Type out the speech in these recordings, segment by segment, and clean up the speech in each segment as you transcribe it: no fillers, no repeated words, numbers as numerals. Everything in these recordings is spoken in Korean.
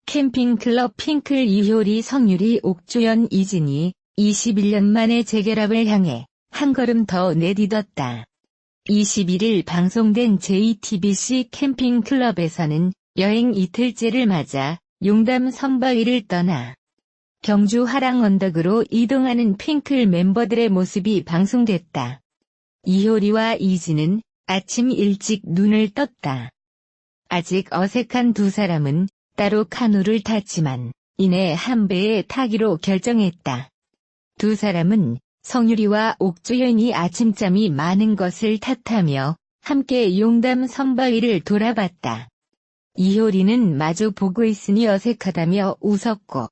캠핑클럽 핑클 이효리 성유리 옥주연 이진이 21년 만에 재결합을 향해 한 걸음 더 내딛었다. 21일 방송된 JTBC 캠핑클럽에서는 여행 이틀째를 맞아 용담 선바위를 떠나 경주 하랑 언덕으로 이동하는 핑클 멤버들의 모습이 방송됐다. 이효리와 이진은 아침 일찍 눈을 떴다. 아직 어색한 두 사람은 따로 카누를 탔지만 이내 한 배에 타기로 결정했다. 두 사람은 성유리와 옥주연이 아침잠이 많은 것을 탓하며 함께 용담 선바위를 돌아봤다. 이효리는 마주 보고 있으니 어색하다며 웃었고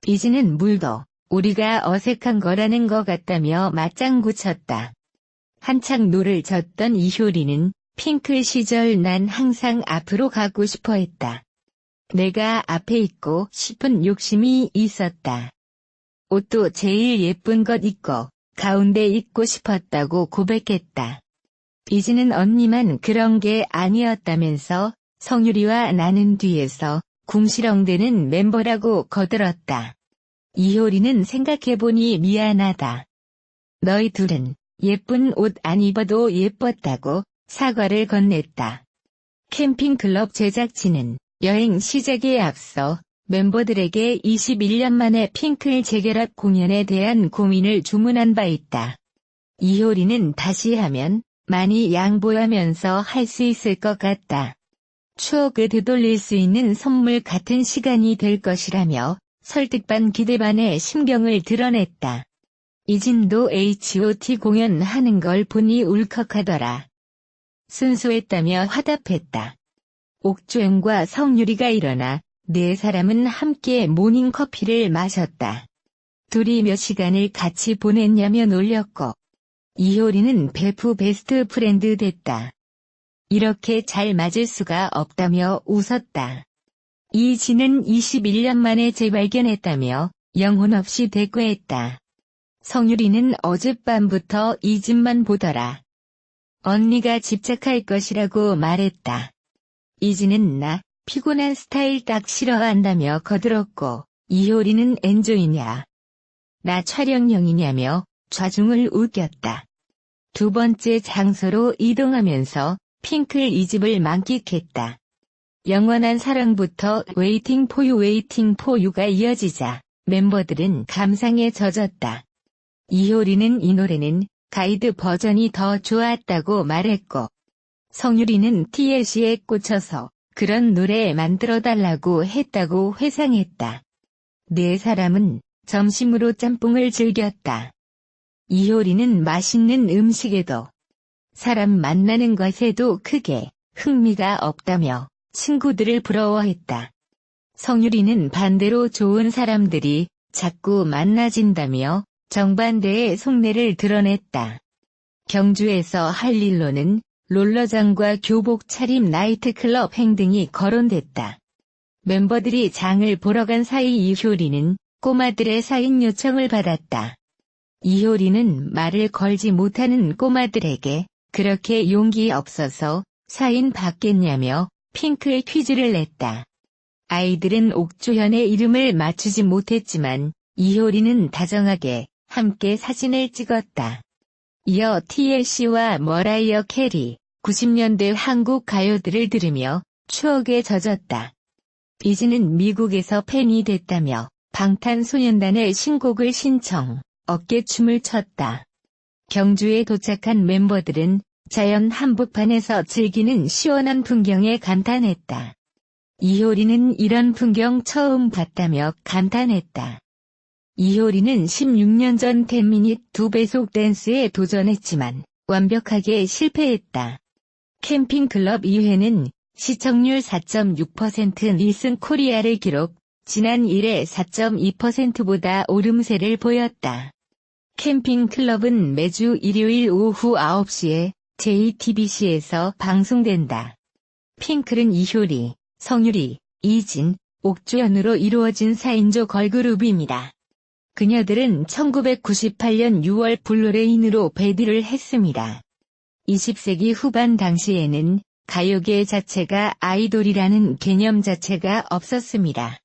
이진은 물도 우리가 어색한 거라는 것 같다며 맞장구 쳤다. 한창 노를 젓던 이효리는 핑클 시절 난 항상 앞으로 가고 싶어 했다. 내가 앞에 있고 싶은 욕심이 있었다. 옷도 제일 예쁜 것 입고 가운데 있고 싶었다고 고백했다. 이진은 언니만 그런 게 아니었다면서 성유리와 나는 뒤에서 궁시렁대는 멤버라고 거들었다. 이효리는 생각해보니 미안하다. 너희 둘은 예쁜 옷 안 입어도 예뻤다고 사과를 건넸다. 캠핑클럽 제작진은 여행 시작에 앞서 멤버들에게 21년 만에 핑클 재결합 공연에 대한 고민을 주문한 바 있다. 이효리는 다시 하면 많이 양보하면서 할 수 있을 것 같다. 추억을 되돌릴 수 있는 선물 같은 시간이 될 것이라며 설득 반 기대 반의 심경을 드러냈다. 이진도 H.O.T 공연하는 걸 보니 울컥하더라. 순수했다며 화답했다. 옥주연과 성유리가 일어나 네 사람은 함께 모닝커피를 마셨다. 둘이 몇 시간을 같이 보냈냐며 놀렸고 이효리는 베프 베스트 프렌드 됐다. 이렇게 잘 맞을 수가 없다며 웃었다. 이진은 21년 만에 재발견했다며 영혼 없이 대꾸했다. 성유리는 어젯밤부터 이진만 보더라. 언니가 집착할 것이라고 말했다. 이진은 나 피곤한 스타일 딱 싫어한다며 거들었고 이효리는 엔조이냐. 나 촬영용이냐며 좌중을 우겼다. 두 번째 장소로 이동하면서 핑클 이집을 만끽했다. 영원한 사랑부터 웨이팅 포유가 이어지자 멤버들은 감상에 젖었다. 이효리는 이 노래는 가이드 버전이 더 좋았다고 말했고 성유리는 TLC에 꽂혀서 그런 노래 만들어달라고 했다고 회상했다. 네 사람은 점심으로 짬뽕을 즐겼다. 이효리는 맛있는 음식에도 사람 만나는 것에도 크게 흥미가 없다며 친구들을 부러워했다. 성유리는 반대로 좋은 사람들이 자꾸 만나진다며 정반대의 속내를 드러냈다. 경주에서 할 일로는 롤러장과 교복 차림 나이트클럽 행 등이 거론됐다. 멤버들이 장을 보러 간 사이 이효리는 꼬마들의 사인 요청을 받았다. 이효리는 말을 걸지 못하는 꼬마들에게 그렇게 용기 없어서 사인 받겠냐며 핑클 퀴즈를 냈다. 아이들은 옥주현의 이름을 맞추지 못했지만 이효리는 다정하게 함께 사진을 찍었다. 이어 TLC와 머라이어 캐리, 90년대 한국 가요들을 들으며 추억에 젖었다. 이진은 미국에서 팬이 됐다며 방탄소년단의 신곡을 신청, 어깨춤을 췄다. 경주에 도착한 멤버들은 자연 한복판에서 즐기는 시원한 풍경에 감탄했다. 이효리는 이런 풍경 처음 봤다며 감탄했다. 이효리는 16년 전 10미닛 2배속 댄스에 도전했지만 완벽하게 실패했다. 캠핑클럽 2회는 시청률 4.6% 닐슨 코리아를 기록, 지난 1회 4.2%보다 오름세를 보였다. 캠핑클럽은 매주 일요일 오후 9시에 JTBC에서 방송된다. 핑클은 이효리, 성유리, 이진, 옥주연으로 이루어진 4인조 걸그룹입니다. 그녀들은 1998년 6월 블루레인으로 데뷔를 했습니다. 20세기 후반 당시에는 가요계 자체가 아이돌이라는 개념 자체가 없었습니다.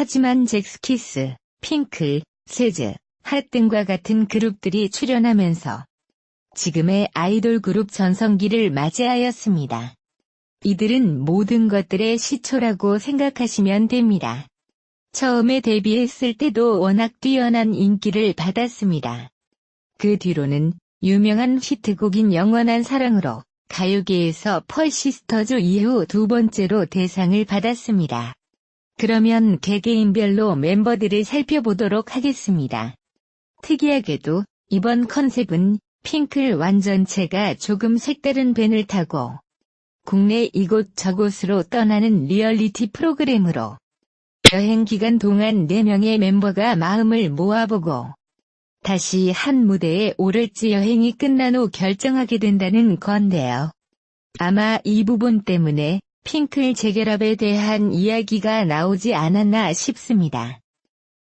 하지만 잭스키스, 핑클, 세즈, 핫 등과 같은 그룹들이 출연하면서 지금의 아이돌 그룹 전성기를 맞이하였습니다. 이들은 모든 것들의 시초라고 생각하시면 됩니다. 처음에 데뷔했을 때도 워낙 뛰어난 인기를 받았습니다. 그 뒤로는 유명한 히트곡인 영원한 사랑으로 가요계에서 펄시스터즈 이후 두 번째로 대상을 받았습니다. 그러면 개개인별로 멤버들을 살펴보도록 하겠습니다. 특이하게도 이번 컨셉은 핑클 완전체가 조금 색다른 밴을 타고 국내 이곳저곳으로 떠나는 리얼리티 프로그램으로 여행 기간 동안 4명의 멤버가 마음을 모아보고 다시 한 무대에 오를지 여행이 끝난 후 결정하게 된다는 건데요. 아마 이 부분 때문에 핑클 재결합에 대한 이야기가 나오지 않았나 싶습니다.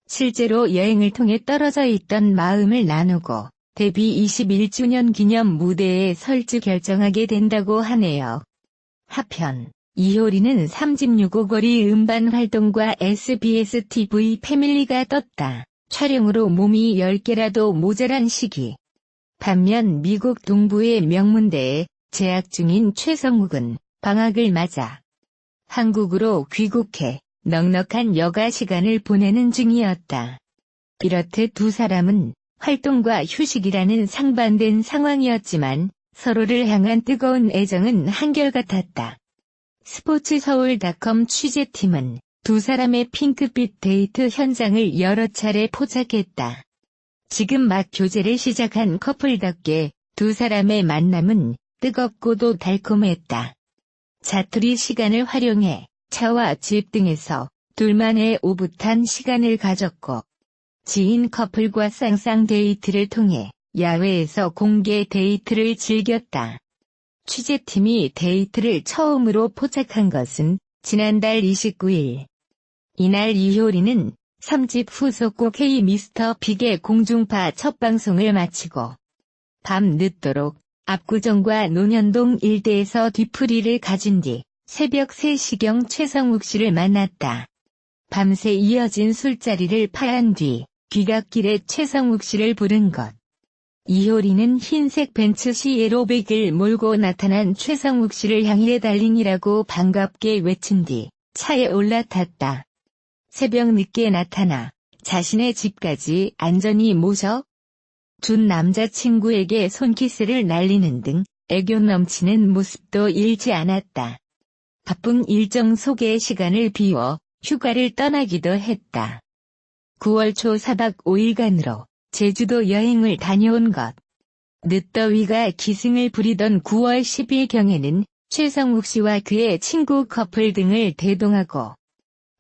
실제로 여행을 통해 떨어져 있던 마음을 나누고 데뷔 21주년 기념 무대에 설지 결정하게 된다고 하네요. 하편 이효리는 3집 6호거리 음반 활동과 SBS TV 패밀리가 떴다. 촬영으로 몸이 10개라도 모자란 시기. 반면 미국 동부의 명문대에 재학 중인 최성욱은 방학을 맞아 한국으로 귀국해 넉넉한 여가 시간을 보내는 중이었다. 이렇듯 두 사람은 활동과 휴식이라는 상반된 상황이었지만 서로를 향한 뜨거운 애정은 한결같았다. 스포츠서울.com 취재팀은 두 사람의 핑크빛 데이트 현장을 여러 차례 포착했다. 지금 막 교제를 시작한 커플답게 두 사람의 만남은 뜨겁고도 달콤했다. 자투리 시간을 활용해 차와 집 등에서 둘만의 오붓한 시간을 가졌고 지인 커플과 쌍쌍 데이트를 통해 야외에서 공개 데이트를 즐겼다. 취재팀이 데이트를 처음으로 포착한 것은 지난달 29일. 이날 이효리는 3집 후속곡 헤이 미스터 빅의 공중파 첫 방송을 마치고 밤 늦도록 압구정과 논현동 일대에서 뒤풀이를 가진 뒤 새벽 3시경 최성욱 씨를 만났다. 밤새 이어진 술자리를 파한 뒤 귀갓길에 최성욱 씨를 부른 것. 이효리는 흰색 벤츠 CL500을 몰고 나타난 최성욱 씨를 향해 달린이라고 반갑게 외친 뒤 차에 올라탔다. 새벽 늦게 나타나 자신의 집까지 안전히 모셔 준 남자친구에게 손키스를 날리는 등 애교 넘치는 모습도 잃지 않았다. 바쁜 일정 속에 시간을 비워 휴가를 떠나기도 했다. 9월 초 4박 5일간으로 제주도 여행을 다녀온 것. 늦더위가 기승을 부리던 9월 10일경에는 최성욱 씨와 그의 친구 커플 등을 대동하고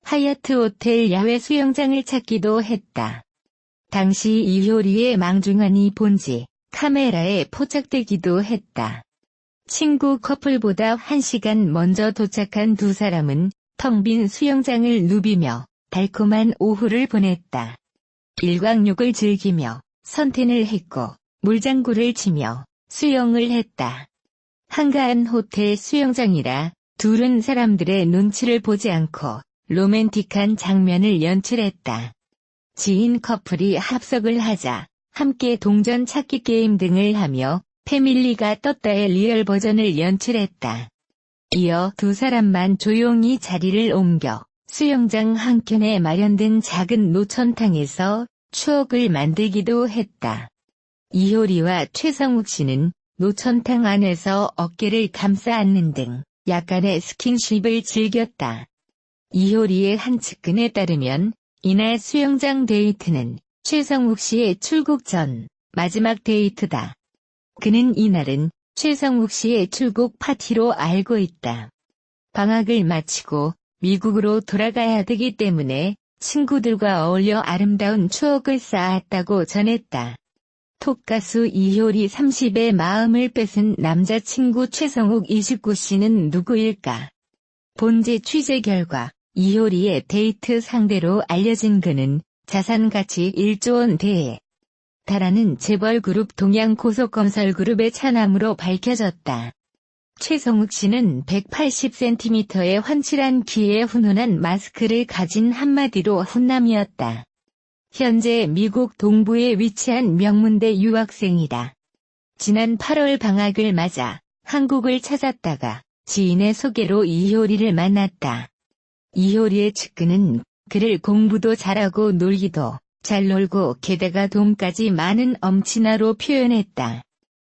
하얏트 호텔 야외 수영장을 찾기도 했다. 당시 이효리의 망중한이 본지 카메라에 포착되기도 했다. 친구 커플보다 1시간 먼저 도착한 두 사람은 텅 빈 수영장을 누비며 달콤한 오후를 보냈다. 일광욕을 즐기며 선탠을 했고 물장구를 치며 수영을 했다. 한가한 호텔 수영장이라 둘은 사람들의 눈치를 보지 않고 로맨틱한 장면을 연출했다. 지인 커플이 합석을 하자 함께 동전 찾기 게임 등을 하며 패밀리가 떴다의 리얼 버전을 연출했다. 이어 두 사람만 조용히 자리를 옮겨 수영장 한켠에 마련된 작은 노천탕에서 추억을 만들기도 했다. 이효리와 최성욱 씨는 노천탕 안에서 어깨를 감싸 안는 등 약간의 스킨십을 즐겼다. 이효리의 한 측근에 따르면 이날 수영장 데이트는 최성욱 씨의 출국 전 마지막 데이트다. 그는 이날은 최성욱 씨의 출국 파티로 알고 있다. 방학을 마치고 미국으로 돌아가야 되기 때문에 친구들과 어울려 아름다운 추억을 쌓았다고 전했다. 톱가수 이효리 30의 마음을 뺏은 남자친구 최성욱 29씨는 누구일까? 본지 취재 결과 이효리의 데이트 상대로 알려진 그는 자산가치 1조 원대에 달하는 재벌그룹 동양고속건설그룹의 차남으로 밝혀졌다. 최성욱 씨는 180cm의 훤칠한 키에 훈훈한 마스크를 가진 한마디로 훈남이었다. 현재 미국 동부에 위치한 명문대 유학생이다. 지난 8월 방학을 맞아 한국을 찾았다가 지인의 소개로 이효리를 만났다. 이효리의 측근은 그를 공부도 잘하고 놀기도 잘 놀고 게다가 돈까지 많은 엄친아로 표현했다.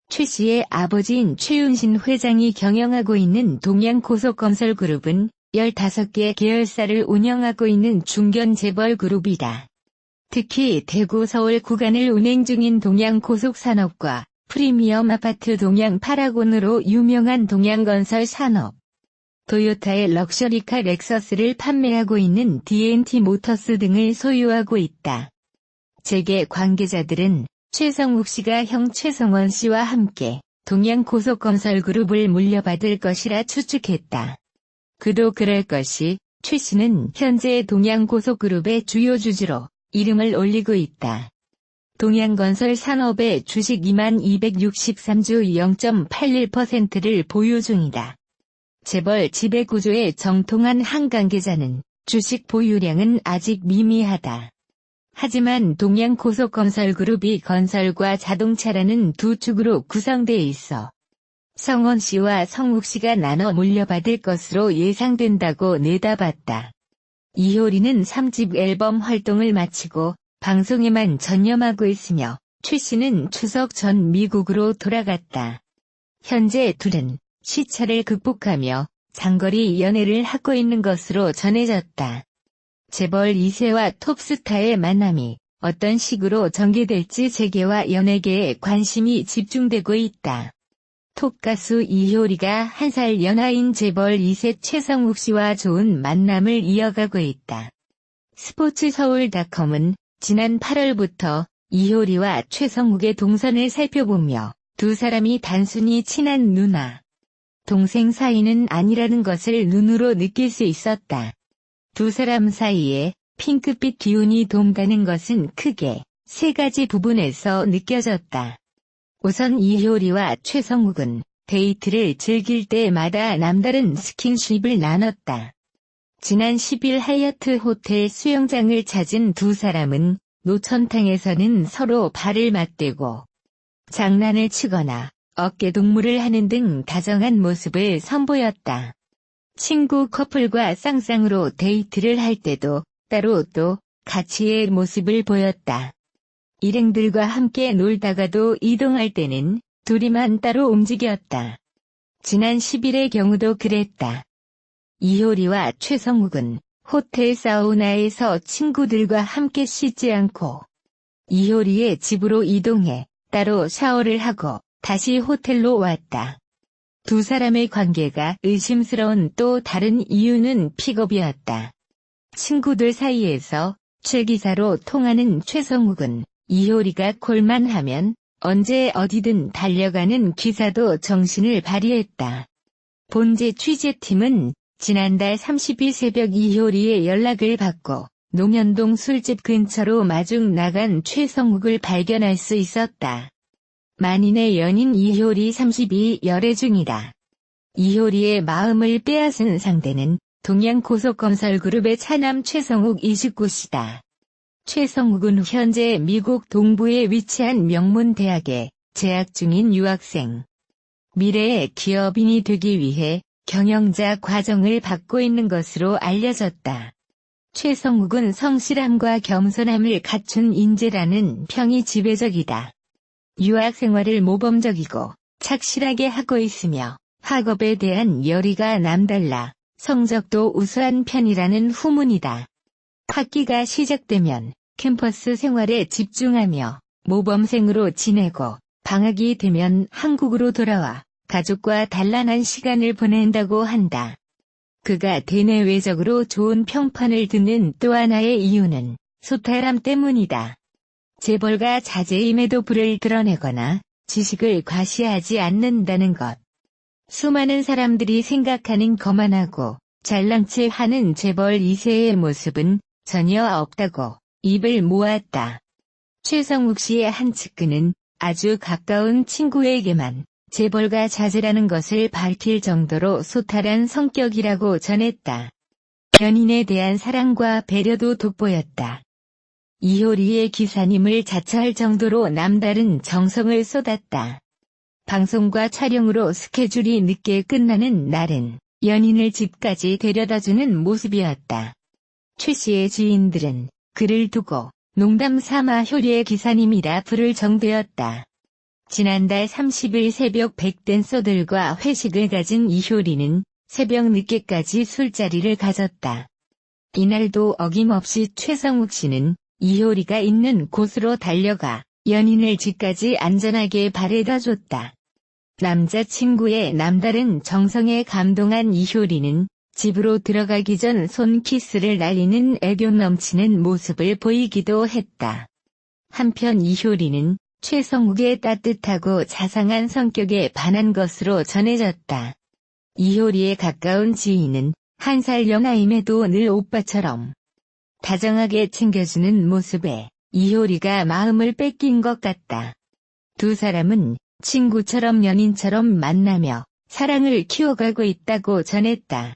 최 씨의 아버지인 최윤신 회장이 경영하고 있는 동양고속건설그룹은 15개 계열사를 운영하고 있는 중견 재벌 그룹이다. 특히 대구 서울 구간을 운행 중인 동양고속산업과 프리미엄 아파트 동양 파라곤으로 유명한 동양건설 산업, 토요타의 럭셔리카 렉서스를 판매하고 있는 D&T 모터스 등을 소유하고 있다. 재계 관계자들은 최성욱 씨가 형 최성원 씨와 함께 동양고속건설그룹을 물려받을 것이라 추측했다. 그도 그럴 것이 최 씨는 현재 동양고속그룹의 주요 주주로 이름을 올리고 있다. 동양건설 산업의 주식 2263주 0.81%를 보유 중이다. 재벌 지배구조의 정통한 한 관계자는 주식 보유량은 아직 미미하다. 하지만 동양고속건설그룹이 건설과 자동차라는 두 축으로 구성돼 있어 성원 씨와 성욱 씨가 나눠 물려받을 것으로 예상된다고 내다봤다. 이효리는 3집 앨범 활동을 마치고 방송에만 전념하고 있으며 최 씨는 추석 전 미국으로 돌아갔다. 현재 둘은 시차를 극복하며 장거리 연애를 하고 있는 것으로 전해졌다. 재벌 2세와 톱스타의 만남이 어떤 식으로 전개될지 재계와 연예계에 관심이 집중되고 있다. 톱가수 이효리가 1살 연하인 재벌 2세 최성욱 씨와 좋은 만남을 이어가고 있다. 스포츠서울.com은 지난 8월부터 이효리와 최성욱의 동선을 살펴보며 두 사람이 단순히 친한 누나, 동생 사이는 아니라는 것을 눈으로 느낄 수 있었다. 두 사람 사이에 핑크빛 기운이 돈다는 것은 크게 세 가지 부분에서 느껴졌다. 우선 이효리와 최성욱은 데이트를 즐길 때마다 남다른 스킨십을 나눴다. 지난 10일 하얏트 호텔 수영장을 찾은 두 사람은 노천탕에서는 서로 발을 맞대고 장난을 치거나 어깨 동무를 하는 등 다정한 모습을 선보였다. 친구 커플과 쌍쌍으로 데이트를 할 때도 따로 또 같이의 모습을 보였다. 일행들과 함께 놀다가도 이동할 때는 둘이만 따로 움직였다. 지난 10일의 경우도 그랬다. 이효리와 최성욱은 호텔 사우나에서 친구들과 함께 씻지 않고 이효리의 집으로 이동해 따로 샤워를 하고 다시 호텔로 왔다. 두 사람의 관계가 의심스러운 또 다른 이유는 픽업이었다. 친구들 사이에서 최 기사로 통하는 최성욱은 이효리가 콜만 하면 언제 어디든 달려가는 기사도 정신을 발휘했다. 본제 취재팀은 지난달 30일 새벽 이효리의 연락을 받고 농현동 술집 근처로 마중 나간 최성욱을 발견할 수 있었다. 만인의 연인 이효리 32 열애 중이다. 이효리의 마음을 빼앗은 상대는 동양고속건설그룹의 차남 최성욱 29씨다. 최성욱은 현재 미국 동부에 위치한 명문대학에 재학 중인 유학생. 미래의 기업인이 되기 위해 경영자 과정을 받고 있는 것으로 알려졌다. 최성욱은 성실함과 겸손함을 갖춘 인재라는 평이 지배적이다. 유학 생활을 모범적이고 착실하게 하고 있으며 학업에 대한 열의가 남달라 성적도 우수한 편이라는 후문이다. 학기가 시작되면 캠퍼스 생활에 집중하며 모범생으로 지내고 방학이 되면 한국으로 돌아와 가족과 단란한 시간을 보낸다고 한다. 그가 대내외적으로 좋은 평판을 듣는 또 하나의 이유는 소탈함 때문이다. 재벌가 자제임에도 불을 드러내거나 지식을 과시하지 않는다는 것. 수많은 사람들이 생각하는 거만하고 잘난 체 하는 재벌 2세의 모습은 전혀 없다고 입을 모았다. 최성욱 씨의 한 측근은 아주 가까운 친구에게만 재벌가 자제라는 것을 밝힐 정도로 소탈한 성격이라고 전했다. 연인에 대한 사랑과 배려도 돋보였다. 이효리의 기사님을 자처할 정도로 남다른 정성을 쏟았다. 방송과 촬영으로 스케줄이 늦게 끝나는 날엔 연인을 집까지 데려다주는 모습이었다. 최 씨의 지인들은 그를 두고 농담 삼아 효리의 기사님이라 부를 정도였다. 지난달 30일 새벽 백댄서들과 회식을 가진 이효리는 새벽 늦게까지 술자리를 가졌다. 이날도 어김없이 최성욱 씨는 이효리가 있는 곳으로 달려가 연인을 집까지 안전하게 바래다줬다. 남자친구의 남다른 정성에 감동한 이효리는 집으로 들어가기 전 손키스를 날리는 애교 넘치는 모습을 보이기도 했다. 한편 이효리는 최성욱의 따뜻하고 자상한 성격에 반한 것으로 전해졌다. 이효리의 가까운 지인은 1살 연하임에도 늘 오빠처럼 다정하게 챙겨주는 모습에 이효리가 마음을 뺏긴 것 같다. 두 사람은 친구처럼 연인처럼 만나며 사랑을 키워가고 있다고 전했다.